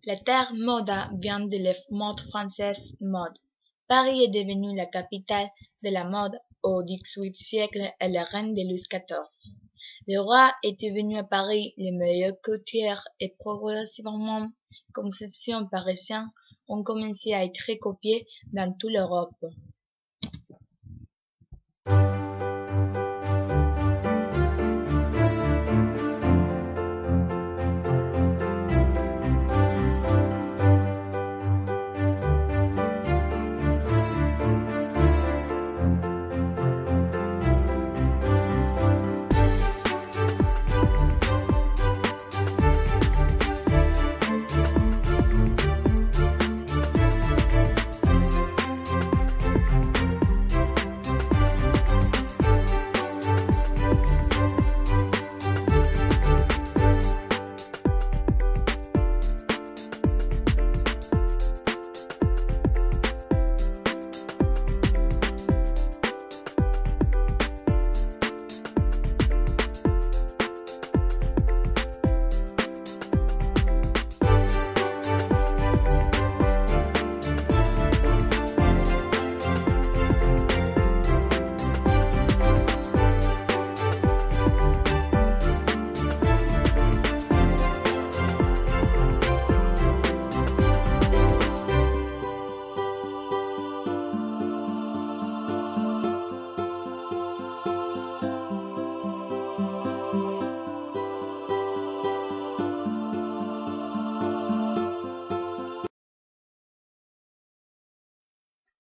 Le terme moda vient de la mode française mode. Paris est devenue la capitale de la mode au XVIIIe siècle et la reine de Louis XIV. Le roi était venu à Paris, les meilleures couturières et progressivement, conceptions parisiennes ont commencé à être copiées dans toute l'Europe.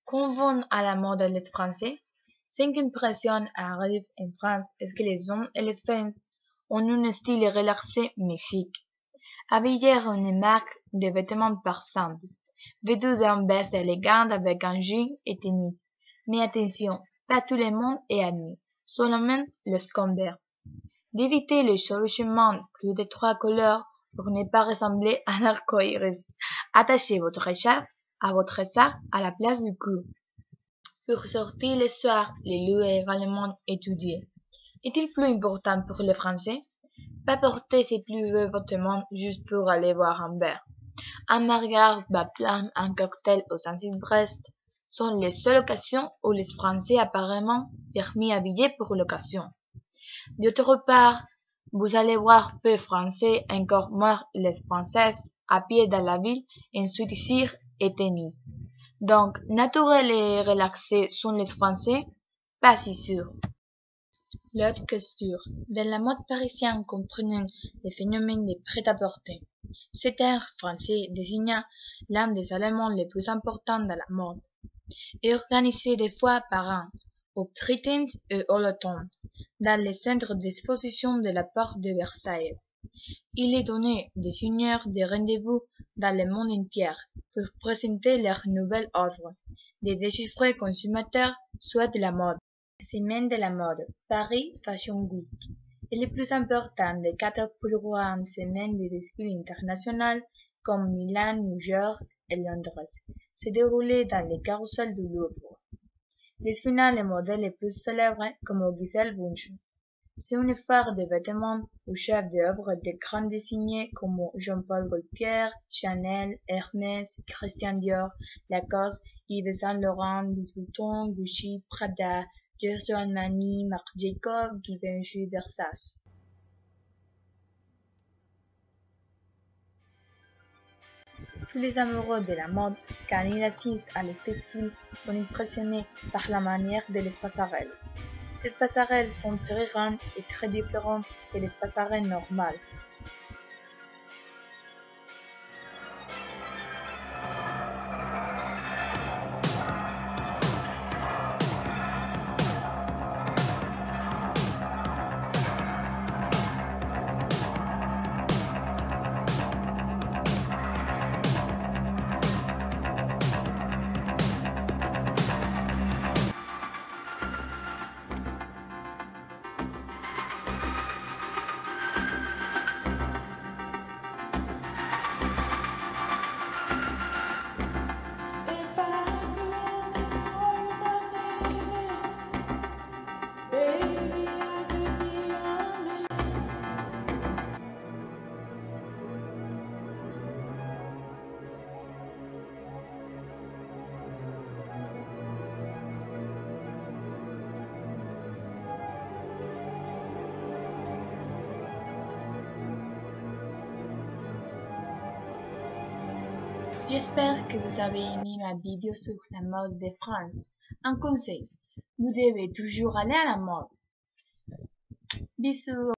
Quand vont à la mode les Français, ce qui impressionne arrive en France est que les hommes et les femmes ont un style relaxé mais chic. Habillés en une marque de vêtements par exemple, vêtus d'un veste élégante avec un jean et tennis. Mais attention, pas tout le monde est admis, seulement les Converse. D'éviter le chevauchement plus de 3 couleurs pour ne pas ressembler à l'arc-en-ciel. Attachez votre écharpe à votre sac à la place du cou. Pour sortir le soir, les lieux est également étudié. Est-il plus important pour les Français? Pas porter ses plus beaux vêtements juste pour aller boire un verre. Un mariage, baptême, un cocktail au Saint-Brest sont les seules occasions où les Français apparemment permis habillés pour l'occasion. D'autre part, vous allez voir peu Français, encore moins les Françaises, à pied dans la ville, en sweat-shirt et tennis. Donc, naturel et relaxé sont les Français? Pas si sûr. L'haute couture. Dans la mode parisienne comprenant le phénomène de prêt-à-porter. Ce terme français désigna l'un des éléments les plus importants de la mode, et organisé deux fois par an, au printemps et au automne, dans les centres d'exposition de la porte de Versailles. Il est donné des seigneurs des rendez-vous dans le monde entier pour présenter leurs nouvelles œuvres, des déchiffrés consommateurs, soit de la mode. Semaine de la mode, Paris Fashion Week, est le plus important des 4 plus grandes semaines de desfiles internationales comme Milan, New York et Londres, se déroulent dans les carousels du Louvre. Desfilant les modèles les plus célèbres comme Gisèle Bündchen. C'est une foire de vêtements où chefs d'œuvre de grands designers comme Jean-Paul Gaultier, Chanel, Hermès, Christian Dior, Lacoste, Yves Saint Laurent, Louis Vuitton, Gucci, Prada, Giorgio Armani, Marc Jacob, Givenchy, Versace. Tous les amoureux de la mode, quand ils assistent à les desfiles, sont impressionnés par la manière de les passerelles. Ces passerelles sont très grandes et très différentes de les passerelles normales. J'espère que vous avez aimé ma vidéo sur la mode de France. Un conseil, vous devez toujours aller à la mode. Bisous.